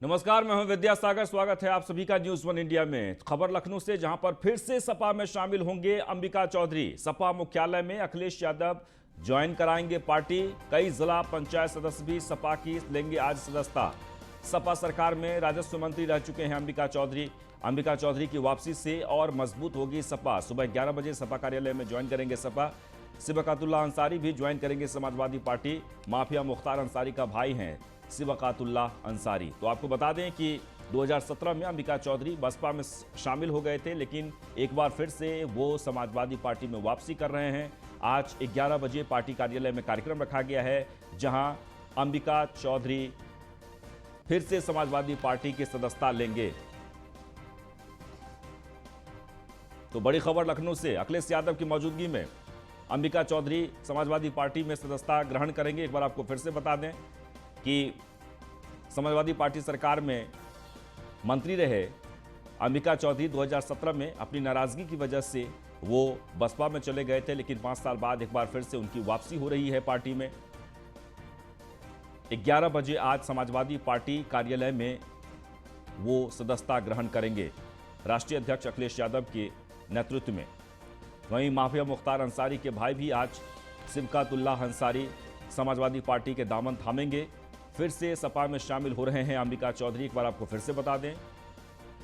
नमस्कार, मैं हूं विद्यासागर। स्वागत है आप सभी का न्यूज वन इंडिया में। खबर लखनऊ से, जहां पर फिर से सपा में शामिल होंगे अंबिका चौधरी। सपा मुख्यालय में अखिलेश यादव ज्वाइन कराएंगे पार्टी। कई जिला पंचायत सदस्य भी सपा की लेंगे आज सदस्यता। सपा सरकार में राजस्व मंत्री रह चुके हैं अंबिका चौधरी। अंबिका चौधरी की वापसी से और मजबूत होगी सपा। सुबह 11 बजे सपा कार्यालय में ज्वाइन करेंगे सपा। सिबकातुल्लाह अंसारी भी ज्वाइन करेंगे समाजवादी पार्टी। माफिया मुख्तार अंसारी का भाई हैं सिबकातुल्लाह अंसारी। तो आपको बता दें कि 2017 में अंबिका चौधरी बसपा में शामिल हो गए थे, लेकिन एक बार फिर से वो समाजवादी पार्टी में वापसी कर रहे हैं। आज 11 बजे पार्टी कार्यालय में कार्यक्रम रखा गया है, जहां अंबिका चौधरी फिर से समाजवादी पार्टी की सदस्यता लेंगे। तो बड़ी खबर लखनऊ से, अखिलेश यादव की मौजूदगी में अंबिका चौधरी समाजवादी पार्टी में सदस्यता ग्रहण करेंगे। एक बार आपको फिर से बता दें कि समाजवादी पार्टी सरकार में मंत्री रहे अंबिका चौधरी। 2017 में अपनी नाराजगी की वजह से वो बसपा में चले गए थे, लेकिन 5 साल बाद एक बार फिर से उनकी वापसी हो रही है पार्टी में। 11 बजे आज समाजवादी पार्टी कार्यालय में वो सदस्यता ग्रहण करेंगे राष्ट्रीय अध्यक्ष अखिलेश यादव के नेतृत्व में। वहीं माफिया मुख्तार अंसारी के भाई भी आज सिबकातुल्लाह अंसारी समाजवादी पार्टी के दामन थामेंगे। फिर से सपा में शामिल हो रहे हैं अंबिका चौधरी। एक बार आपको फिर से बता दें,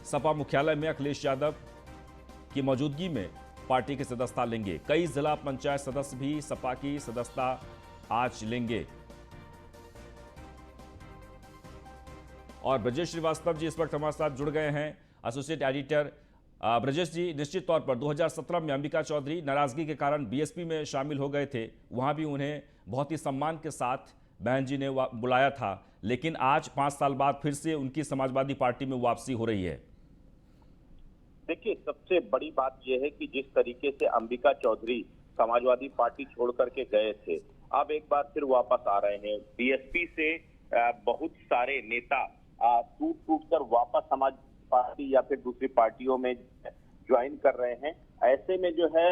सपा मुख्यालय में अखिलेश यादव की मौजूदगी में पार्टी की सदस्यता लेंगे। कई जिला पंचायत सदस्य भी सपा की सदस्यता आज लेंगे। और ब्रजेश श्रीवास्तव जी इस वक्त हमारे साथ जुड़ गए हैं, एसोसिएट एडिटर। ब्रजेश जी, निश्चित तौर पर 2017 में अंबिका चौधरी नाराजगी के कारण बीएसपी में शामिल हो गए थे। वहां भी उन्हें बहुत ही सम्मान के साथ बहन जी ने बुलाया था, लेकिन आज 5 साल बाद फिर से उनकी समाजवादी पार्टी में वापसी हो रही है। देखिए, सबसे बड़ी बात यह है कि जिस तरीके से अंबिका चौधरी समाजवादी पार्टी छोड़ करके गए थे, अब एक बार फिर वापस आ रहे हैं। बीएसपी से बहुत सारे नेता टूट कर वापस समाज पार्टी या फिर दूसरी पार्टियों में ज्वाइन कर रहे हैं। ऐसे में जो है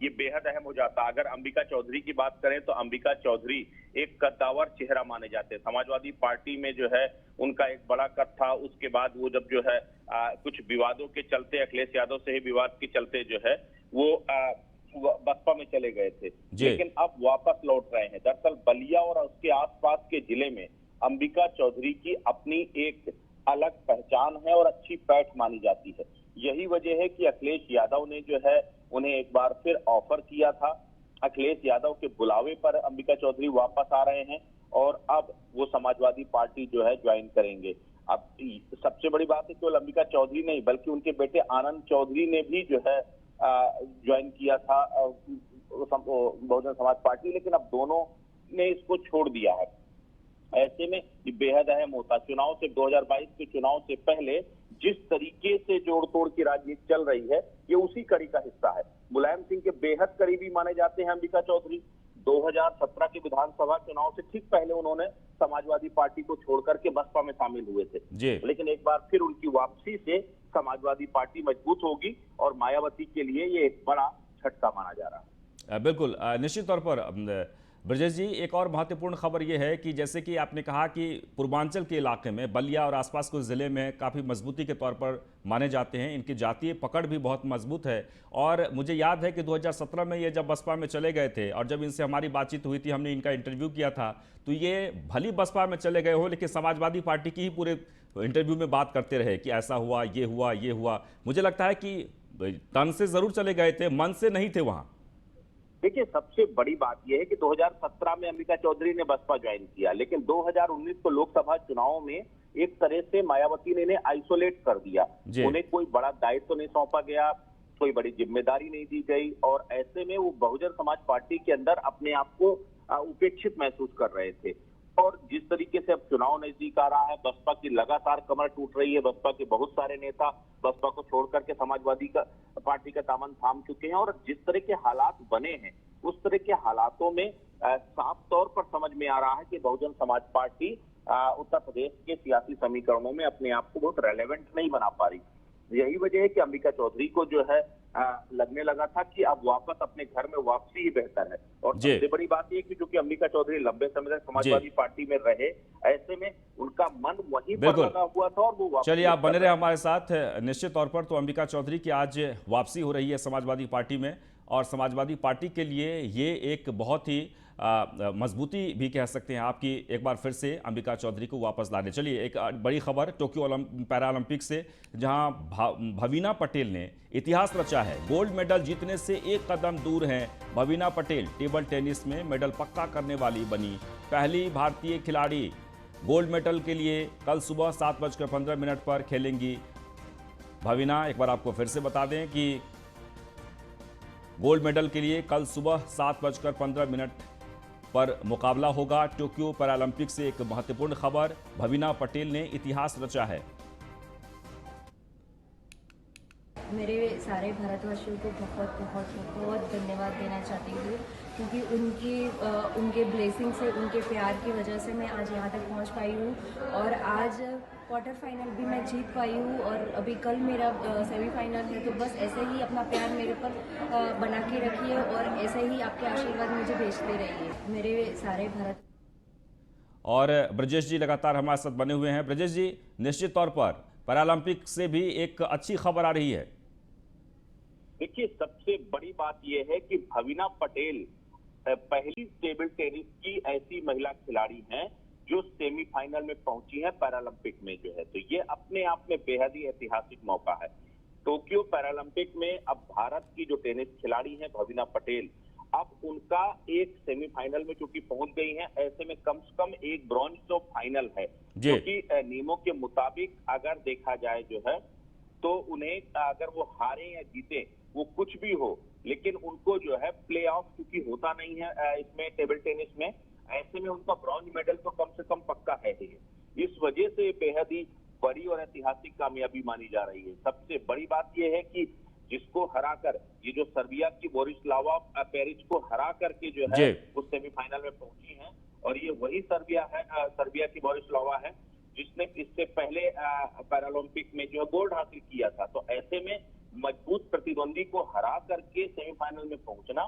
ये बेहद अहम हो जाता। अगर अंबिका चौधरी की बात करें तो अंबिका चौधरी एक कद्दावर चेहरा माने जाते हैं। समाजवादी पार्टी में जो है उनका एक बड़ा कद था। उसके बाद वो जब जो है कुछ विवादों के चलते, अखिलेश यादव से ही विवाद के चलते जो है वो बसपा में चले गए थे, लेकिन अब वापस लौट रहे हैं। दरअसल बलिया और उसके आसपास के जिले में अंबिका चौधरी की अपनी एक अलग पहचान है और अच्छी पैठ मानी जाती है। यही वजह है कि अखिलेश यादव ने जो है उन्हें एक बार फिर ऑफर किया था। अखिलेश यादव के बुलावे पर अंबिका चौधरी वापस आ रहे हैं और अब वो समाजवादी पार्टी जो है ज्वाइन करेंगे। अब सबसे बड़ी बात है, केवल अंबिका चौधरी नहीं बल्कि उनके बेटे आनंद चौधरी ने भी जो है ज्वाइन किया था बहुजन समाज पार्टी, लेकिन अब दोनों ने इसको छोड़ दिया है। ऐसे में बेहद अहम होता। चुनाव से 2022 के चुनाव से पहले जिस तरीके से जोड़ तोड़ की राजनीति चल रही है, ये उसी कड़ी का हिस्सा है। मुलायम सिंह के बेहद करीबी माने जाते हैं अंबिका चौधरी। 2017 के विधानसभा चुनाव से ठीक पहले उन्होंने समाजवादी पार्टी को छोड़ करके बसपा में शामिल हुए थे, लेकिन एक बार फिर उनकी वापसी से समाजवादी पार्टी मजबूत होगी और मायावती के लिए ये एक बड़ा झटका माना जा रहा है। बिल्कुल, निश्चित तौर पर ब्रजेश जी, एक और महत्वपूर्ण खबर यह है कि जैसे कि आपने कहा कि पूर्वांचल के इलाके में बलिया और आसपास के जिले में काफ़ी मजबूती के तौर पर माने जाते हैं। इनकी जातीय पकड़ भी बहुत मजबूत है। और मुझे याद है कि 2017 में ये जब बसपा में चले गए थे और जब इनसे हमारी बातचीत हुई थी, हमने इनका इंटरव्यू किया था, तो ये भली बसपा में चले गए हो लेकिन समाजवादी पार्टी की ही पूरे इंटरव्यू में बात करते रहे कि ऐसा हुआ, ये हुआ, ये हुआ। मुझे लगता है कि तन से जरूर चले गए थे, मन से नहीं थे वहाँ। देखिए, सबसे बड़ी बात यह है कि 2017 में अंबिका चौधरी ने बसपा ज्वाइन किया, लेकिन 2019 को लोकसभा चुनाव में एक तरह से मायावती ने इन्हें आइसोलेट कर दिया। उन्हें कोई बड़ा दायित्व तो नहीं सौंपा गया, कोई बड़ी जिम्मेदारी नहीं दी गई और ऐसे में वो बहुजन समाज पार्टी के अंदर अपने आप को उपेक्षित महसूस कर रहे थे। और जिस तरीके से अब चुनाव नजदीक आ रहा है, बसपा की लगातार कमर टूट रही है। बसपा के बहुत सारे नेता बसपा को छोड़ करके समाजवादी पार्टी का दामन थाम चुके हैं और जिस तरह के हालात बने हैं, उस तरह के हालातों में साफ तौर पर समझ में आ रहा है कि बहुजन समाज पार्टी उत्तर प्रदेश के सियासी समीकरणों में अपने आप को बहुत रेलेवेंट नहीं बना पा रही। यही वजह है कि अंबिका चौधरी को जो है लगने लगा था कि अब वापस अपने घर में वापसी ही बेहतर है। और जी सबसे बड़ी बात ये कि जो कि अंबिका चौधरी लंबे समय तक समाजवादी पार्टी में रहे, ऐसे में उनका मन वहीं पर बिल्कुल। लगा हुआ था और वो वापसी चलिए आप कर बने रहे रहे हैं। हमारे साथ। निश्चित तौर पर तो अंबिका चौधरी की आज वापसी हो रही है समाजवादी पार्टी में, और समाजवादी पार्टी के लिए ये एक बहुत ही मजबूती भी कह सकते हैं आपकी, एक बार फिर से अंबिका चौधरी को वापस लाने। चलिए एक बड़ी खबर टोक्यो पैरालंपिक से, जहां भवीना पटेल ने इतिहास रचा है। गोल्ड मेडल जीतने से एक कदम दूर हैं भवीना पटेल। टेबल टेनिस में मेडल पक्का करने वाली बनी पहली भारतीय खिलाड़ी। गोल्ड मेडल के लिए कल सुबह 7:15 पर खेलेंगी भवीना। एक बार आपको फिर से बता दें कि गोल्ड मेडल के लिए कल सुबह 7:15 पर मुकाबला होगा। टोक्यो पैरालंपिक से एक महत्वपूर्ण खबर, भवीना पटेल ने इतिहास रचा है। मेरे सारे भारतवासियों को बहुत बहुत बहुत धन्यवाद देना चाहती हूँ, क्योंकि उनके ब्लेसिंग से, उनके प्यार की वजह से मैं आज यहाँ तक पहुँच पाई हूँ। और आज क्वार्टर फाइनल भी मैं जीत पाई हूँ, और अभी कल मेरा सेमीफाइनल है। तो बस ऐसे ही अपना प्यार मेरे पर बना के रखिए, और ऐसे ही आपके आशीर्वाद मुझे भेजते रहिए। मेरे सारे भारत। और ब्रजेश जी लगातार हमारे साथ बने हुए हैं। ब्रजेश जी, निश्चित तौर पर पैरालंपिक से भी एक अच्छी खबर आ रही है। देखिए, सबसे बड़ी बात यह है कि भवीना पटेल पहली टेबल टेनिस की ऐसी महिला खिलाड़ी हैं जो सेमीफाइनल में पहुंची है पैरालंपिक में जो है। तो ये अपने आप में बेहद ही ऐतिहासिक मौका है। टोक्यो पैरालंपिक में अब भारत की जो टेनिस खिलाड़ी हैं भवीना पटेल, अब उनका एक सेमीफाइनल में चूंकि पहुंच गई हैं, ऐसे में कम से कम एक ब्रॉन्ज तो फाइनल है। क्योंकि नियमों के मुताबिक अगर देखा जाए जो है, तो उन्हें अगर वो हारे या जीते, वो कुछ भी हो, लेकिन उनको जो है प्ले ऑफ क्योंकि होता नहीं है इसमें टेबल टेनिस में, ऐसे में उनका ब्रॉन्ज मेडल तो कम से कम पक्का है ही। इस वजह से बेहद ही बड़ी और ऐतिहासिक कामयाबी मानी जा रही है। सबसे बड़ी बात यह है कि जिसको हराकर, ये जो सर्बिया की बोरिस्लावा पेरिच को हरा करके जो है वो सेमीफाइनल में पहुंची है, और ये वही सर्बिया की बोरिस्लावा है जिसने इससे पहले पैरालंपिक में जो है गोल्ड हासिल किया था। तो ऐसे में मजबूत प्रतिद्वंदी को हरा करके सेमीफाइनल में पहुंचना,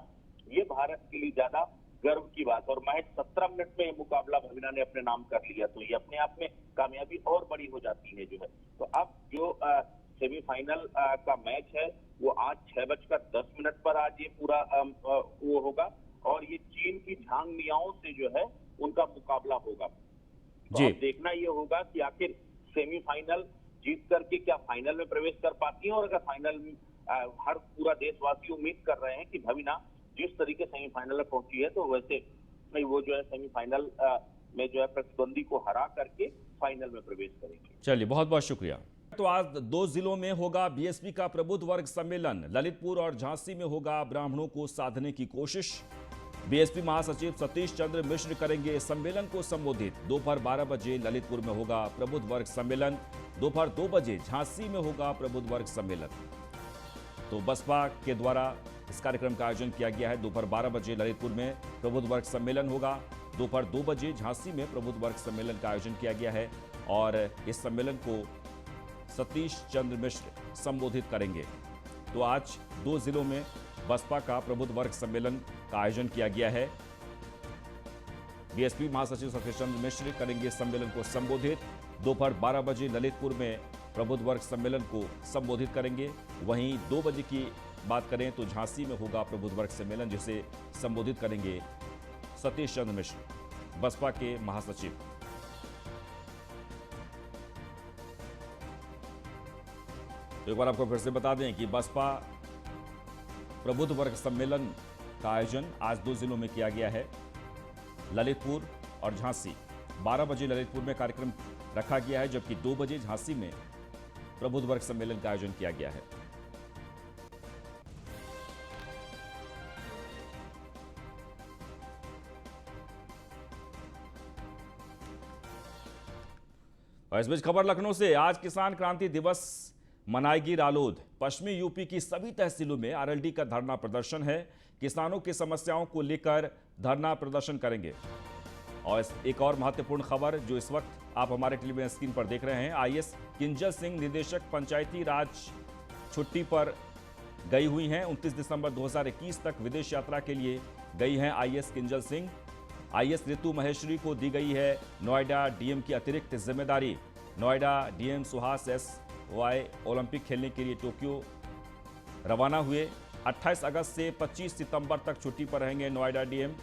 ये भारत के लिए ज्यादा गर्व की बात। और महज 17 मिनट में ये मुकाबला भवीना ने अपने नाम कर लिया, तो ये अपने आप में कामयाबी और बड़ी हो जाती है जो है। तो अब जो सेमीफाइनल का मैच है वो आज 6:10 पर आज ये पूरा वो होगा, और ये चीन की झांग मियाओं से जो है उनका मुकाबला होगा। तो अब देखना ये होगा कि आखिर सेमीफाइनल जीत करके क्या फाइनल में प्रवेश कर पाती हैं। और अगर फाइनल में हर पूरा देशवासी उम्मीद कर रहे हैं कि भवीना जिस तरीके सेमीफाइनल में पहुंची है, तो वैसे वो जो है सेमीफाइनल में जो है प्रतिद्वंदी को हरा करके फाइनल में प्रवेश करेंगे। चलिए, बहुत बहुत शुक्रिया। तो आज 2 जिलों में होगा बीएसपी का प्रबुद्ध वर्ग सम्मेलन। ललितपुर और झांसी में होगा ब्राह्मणों को साधने की कोशिश। बीएसपी महासचिव सतीश चंद्र मिश्र करेंगे सम्मेलन को संबोधित। दोपहर 12 बजे ललितपुर में होगा प्रबुद्ध वर्ग सम्मेलन। दोपहर 2 बजे झांसी में होगा प्रबुद्ध वर्ग सम्मेलन। तो बसपा के द्वारा इस कार्यक्रम का आयोजन किया गया है। दोपहर 12 बजे ललितपुर में प्रबुद्ध वर्ग सम्मेलन होगा। दोपहर 2 बजे झांसी में प्रबुद्ध वर्ग सम्मेलन का आयोजन किया गया है, और इस सम्मेलन को सतीश चंद्र मिश्र संबोधित करेंगे। तो आज 2 जिलों में बसपा का प्रबुद्ध वर्ग सम्मेलन का आयोजन किया गया है। बीएसपी महासचिव सतीश चंद्र मिश्र करेंगे सम्मेलन को संबोधित। दोपहर 12 बजे ललितपुर में प्रबुद्ध वर्ग सम्मेलन को संबोधित करेंगे। वहीं 2 बजे की बात करें तो झांसी में होगा प्रबुद्ध वर्ग सम्मेलन, जिसे संबोधित करेंगे सतीश चंद्र मिश्र, बसपा के महासचिव। तो एक बार आपको फिर से बता दें कि बसपा प्रबुद्ध वर्ग सम्मेलन का आयोजन आज 2 जिलों में किया गया है, ललितपुर और झांसी। 12 बजे ललितपुर में कार्यक्रम रखा गया है, जबकि 2 बजे झांसी में प्रबुद्ध वर्ग सम्मेलन का आयोजन किया गया है। और इस बीच खबर लखनऊ से, आज किसान क्रांति दिवस मनाएगी रालोद। पश्चिमी यूपी की सभी तहसीलों में आरएलडी का धरना प्रदर्शन है। किसानों की समस्याओं को लेकर धरना प्रदर्शन करेंगे। और एक और महत्वपूर्ण खबर जो इस वक्त आप हमारे टेलीविजन स्क्रीन पर देख रहे हैं, आईएएस किंजल सिंह निदेशक पंचायती राज छुट्टी पर गई हुई हैं। 29 दिसंबर 2021 तक विदेश यात्रा के लिए गई हैं आईएएस किंजल सिंह। आईएएस रितु महेश्वरी को दी गई है नोएडा डीएम की अतिरिक्त जिम्मेदारी। नोएडा डीएम सुहास एस.वाई ओलंपिक खेलने के लिए टोक्यो रवाना हुए। 28 अगस्त से 25 सितंबर तक छुट्टी पर रहेंगे नोएडा डीएम।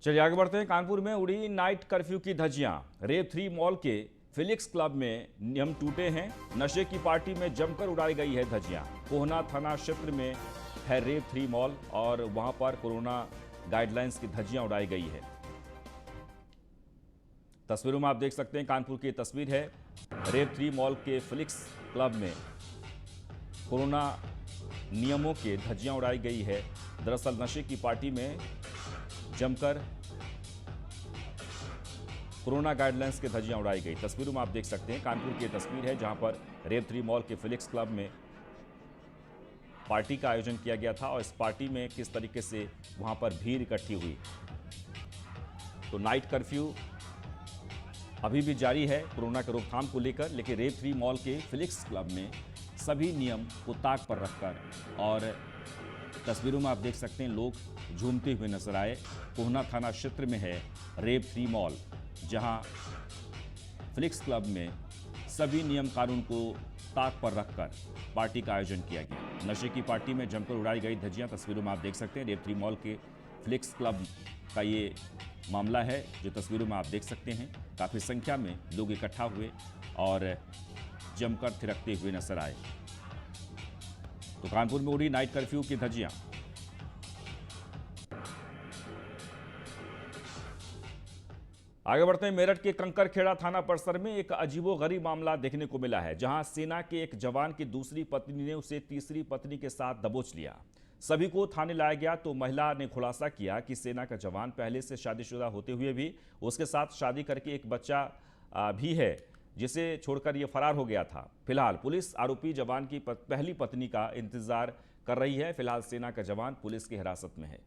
चलिए आगे बढ़ते हैं। कानपुर में उड़ी नाइट कर्फ्यू की धज्जियां। रेव 3 मॉल के फिलिक्स क्लब में नियम टूटे हैं। नशे की पार्टी में जमकर उड़ाई गई है धज्जियां। कोहना थाना क्षेत्र में है रेव 3 मॉल और वहां पर कोरोना गाइडलाइंस की धज्जियां उड़ाई गई है। तस्वीरों में आप देख सकते हैं, कानपुर की तस्वीर है। रेव 3 मॉल के फिलिक्स क्लब में कोरोना नियमों के धज्जियां उड़ाई गई है। दरअसल नशे की पार्टी में जमकर कोरोना गाइडलाइंस की धज्जियां उड़ाई गई। तस्वीरों में आप देख सकते हैं, कानपुर की तस्वीर है जहां पर रेव 3 मॉल के फिलिक्स क्लब में पार्टी का आयोजन किया गया था और इस पार्टी में किस तरीके से वहां पर भीड़ इकट्ठी हुई। तो नाइट कर्फ्यू अभी भी जारी है कोरोना के रोकथाम को लेकर, लेकिन रेव 3 मॉल के फिलिक्स क्लब में सभी नियम को ताक पर रखकर और तस्वीरों में आप देख सकते हैं लोग झूमते हुए नजर आए। कोहना थाना क्षेत्र में है रेव 3 मॉल, जहां फिलिक्स क्लब में सभी नियम कानून को ताक पर रखकर पार्टी का आयोजन किया गया। नशे की पार्टी में जमकर उड़ाई गई धज्जियां तस्वीरों में आप देख सकते हैं। रेव 3 मॉल के फिलिक्स क्लब का ये मामला है जो तस्वीरों में आप देख सकते हैं। काफ़ी संख्या में लोग इकट्ठा हुए और जमकर थिरकते हुए नजर आए। तो कानपुर में उड़ी नाइट कर्फ्यू की धज्जियां। आगे बढ़ते हैं। मेरठ के कंकरखेड़ा थाना परिसर में एक अजीबोगरीब मामला देखने को मिला है, जहां सेना के एक जवान की दूसरी पत्नी ने उसे तीसरी पत्नी के साथ दबोच लिया। सभी को थाने लाया गया तो महिला ने खुलासा किया कि सेना का जवान पहले से शादीशुदा होते हुए भी उसके साथ शादी करके एक बच्चा भी है, जिसे छोड़कर ये फरार हो गया था। फिलहाल पुलिस आरोपी जवान की पहली पत्नी का इंतजार कर रही है। फिलहाल सेना का जवान पुलिस की हिरासत में है।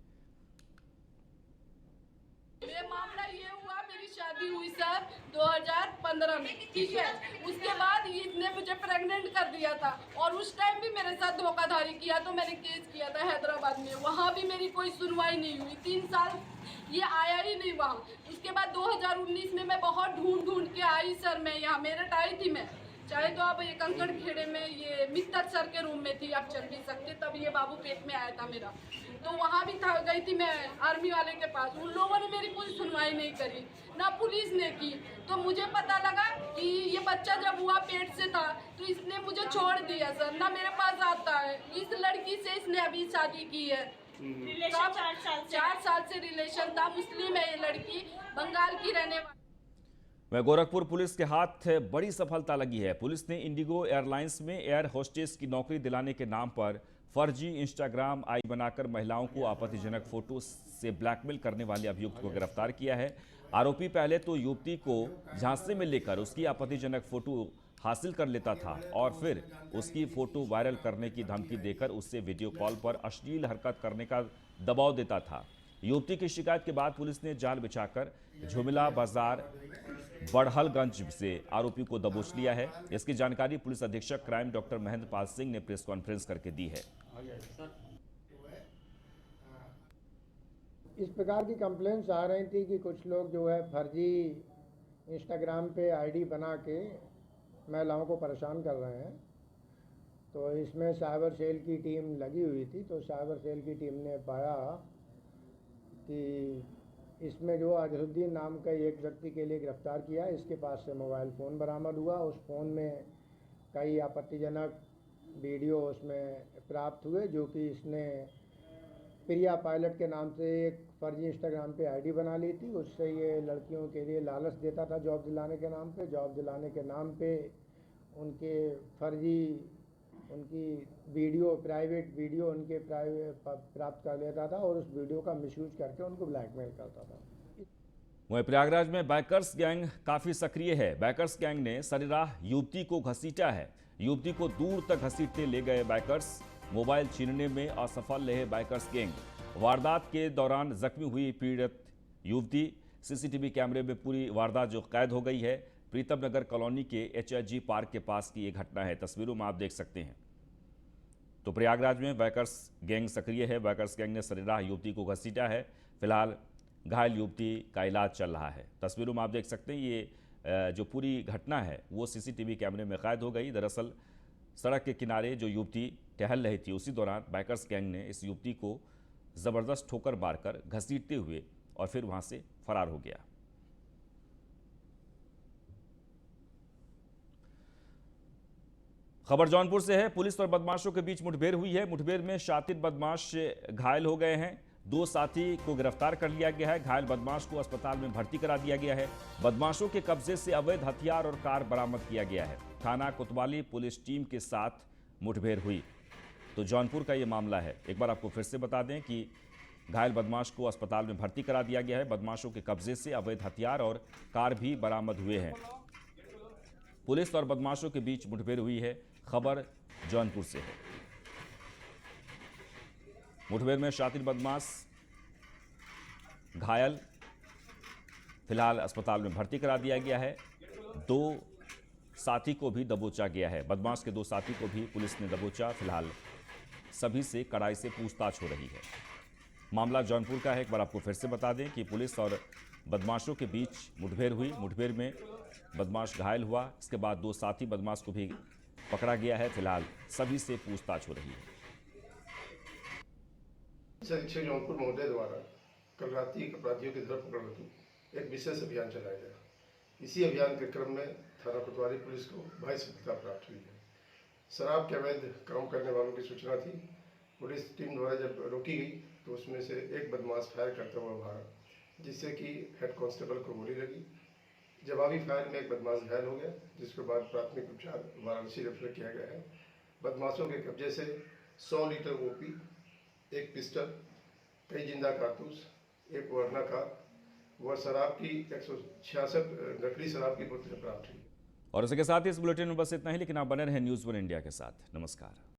ये मामला ये हुआ, मेरी शादी हुई सर 2015 में, ठीक है। उसके बाद इसने मुझे प्रेग्नेंट कर दिया था और उस टाइम भी मेरे साथ धोखाधड़ी किया, तो मैंने केस किया था हैदराबाद में। वहाँ भी मेरी कोई सुनवाई नहीं हुई, 3 साल ये आया ही नहीं वहाँ। उसके बाद 2019 में मैं बहुत ढूंढ के आई सर, मैं यहाँ मेरठ आई थी। मैं चाहे तो अब ये कंकड़ खेड़े में ये मित्तर सर के रूम में थी, आप चल भी सकते, तब ये बाबू पेट में आया था मेरा, तो वहाँ भी था गई थी मैं आर्मी वाले के पास। उन लोगों ने मेरी कोई सुनवाई नहीं करी, ना पुलिस ने की। तो मुझे पता लगा कि ये बच्चा जब हुआ पेट से था तो इसने मुझे छोड़ दिया सर, ना मेरे पास आता है। इस लड़की से इसने अभी शादी की है, 4 साल से रिलेशन था। मुस्लिम है ये लड़की, बंगाल की रहने वाली। वह गोरखपुर पुलिस के हाथ बड़ी सफलता लगी है। पुलिस ने इंडिगो एयरलाइंस में एयर होस्टेस की नौकरी दिलाने के नाम पर फर्जी इंस्टाग्राम आईडी बनाकर महिलाओं को आपत्तिजनक फोटो से ब्लैकमेल करने वाले अभियुक्त को गिरफ्तार किया है। आरोपी पहले तो युवती को झांसे में लेकर उसकी आपत्तिजनक फोटो हासिल कर लेता था और फिर उसकी फोटो वायरल करने की धमकी देकर उससे वीडियो कॉल पर अश्लील हरकत करने का दबाव देता था। युवती की शिकायत के बाद पुलिस ने जाल बिछाकर झुमिला बाजार बड़हलगंज से आरोपी को दबोच लिया है। इसकी जानकारी पुलिस अधीक्षक क्राइम डॉक्टर महेंद्र पाल सिंह ने प्रेस कॉन्फ्रेंस करके दी है। इस प्रकार की कंप्लेंट्स आ रही थी कि कुछ लोग जो है फर्जी इंस्टाग्राम पे आईडी बना के महिलाओं को परेशान कर रहे हैं। तो इसमें साइबर सेल की टीम लगी हुई थी। तो साइबर सेल की टीम ने पाया कि इसमें जो अजहरुद्दीन नाम का एक व्यक्ति के लिए गिरफ्तार किया। इसके पास से मोबाइल फ़ोन बरामद हुआ। उस फ़ोन में कई आपत्तिजनक वीडियो उसमें प्राप्त हुए, जो कि इसने प्रिया पायलट के नाम से एक फर्जी इंस्टाग्राम पे आईडी बना ली थी। उससे ये लड़कियों के लिए लालच देता था जॉब दिलाने के नाम पे। जॉब दिलाने के नाम पे उनके फर्जी उनकी वीडियो, प्राइवेट वीडियो उनके प्राप्त कर लेता था और उस वीडियो का मिसयूज करके उनको ब्लैकमेल करता था। वहीं प्रयागराज में बाइकर्स गैंग काफी सक्रिय है। बाइकर्स गैंग ने सरेराह युवती को घसीटा है। युवती को दूर तक घसीटते ले गए बाइकर्स। मोबाइल छीनने में असफल रहे बाइकर्स गैंग। वारदात के दौरान जख्मी हुई पीड़ित युवती सीसीटीवी कैमरे में पूरी वारदात जो कैद हो गई है। प्रीतम नगर कॉलोनी के HIG पार्क के पास की ये घटना है। तस्वीरों में आप देख सकते हैं। तो प्रयागराज में बाइकर्स गैंग सक्रिय है। बाइकर्स गैंग ने सरेराह युवती को घसीटा है। फिलहाल घायल युवती का इलाज चल रहा है। तस्वीरों में आप देख सकते हैं ये जो पूरी घटना है वो सीसीटीवी कैमरे में कैद हो गई। दरअसल सड़क के किनारे जो युवती टहल रही थी उसी दौरान बाइकर्स गैंग ने इस युवती को जबरदस्त ठोकर मारकर घसीटते हुए और फिर वहां से फरार हो गया। खबर जौनपुर से है। पुलिस और बदमाशों के बीच मुठभेड़ हुई है। मुठभेड़ में शातिर बदमाश घायल हो गए हैं। 2 साथी को गिरफ्तार कर लिया गया है। घायल बदमाश को अस्पताल में भर्ती करा दिया गया है। बदमाशों के कब्जे से अवैध हथियार और कार बरामद किया गया है। थाना कोतवाली पुलिस टीम के साथ मुठभेड़ हुई। तो जौनपुर का ये मामला है। एक बार आपको फिर से बता दें कि घायल बदमाश को अस्पताल में भर्ती करा दिया गया है। बदमाशों के कब्जे से अवैध हथियार और कार भी बरामद हुए हैं। पुलिस और बदमाशों के बीच मुठभेड़ हुई है। खबर जौनपुर से है। मुठभेड़ में शातिर बदमाश घायल, फिलहाल अस्पताल में भर्ती करा दिया गया है। 2 साथी को भी दबोचा गया है। बदमाश के 2 साथी को भी पुलिस ने दबोचा। फिलहाल सभी से कड़ाई से पूछताछ हो रही है। मामला जौनपुर का है। एक बार आपको फिर से बता दें कि पुलिस और बदमाशों के बीच मुठभेड़ हुई। मुठभेड़ में बदमाश घायल हुआ। इसके बाद 2 साथी बदमाश को भी पकड़ा गया है। फिलहाल सभी से पूछताछ हो रही है। अधीक्षक जौनपुर महोदय द्वारा कल रात्रि अपराधियों की धरपकड़ हेतु एक विशेष अभियान चलाया गया। इसी अभियान के क्रम में थाना कोतवाली पुलिस को भारी सफलता प्राप्त हुई है। शराब के अवैध काम करने वालों की सूचना थी। पुलिस टीम द्वारा जब रोकी गई तो उसमें से एक बदमाश फायर करता हुआ भागा, जिससे कि हेड कांस्टेबल को गोली लगी। जवाबी फायर में एक बदमाश घायल हो गया, जिसके बाद प्राथमिक उपचार वाराणसी रेफर किया गया है। बदमाशों के कब्जे से 100 लीटर ओपी, एक पिस्टल, कई जिंदा कारतूस, एक वर्णाकार व शराब की 166 नकली शराब की बोतलें प्राप्त हुई। और इसके साथ ही इस बुलेटिन में बस इतना ही, लेकिन आप बने रहें न्यूज़ 1 इंडिया के साथ। नमस्कार।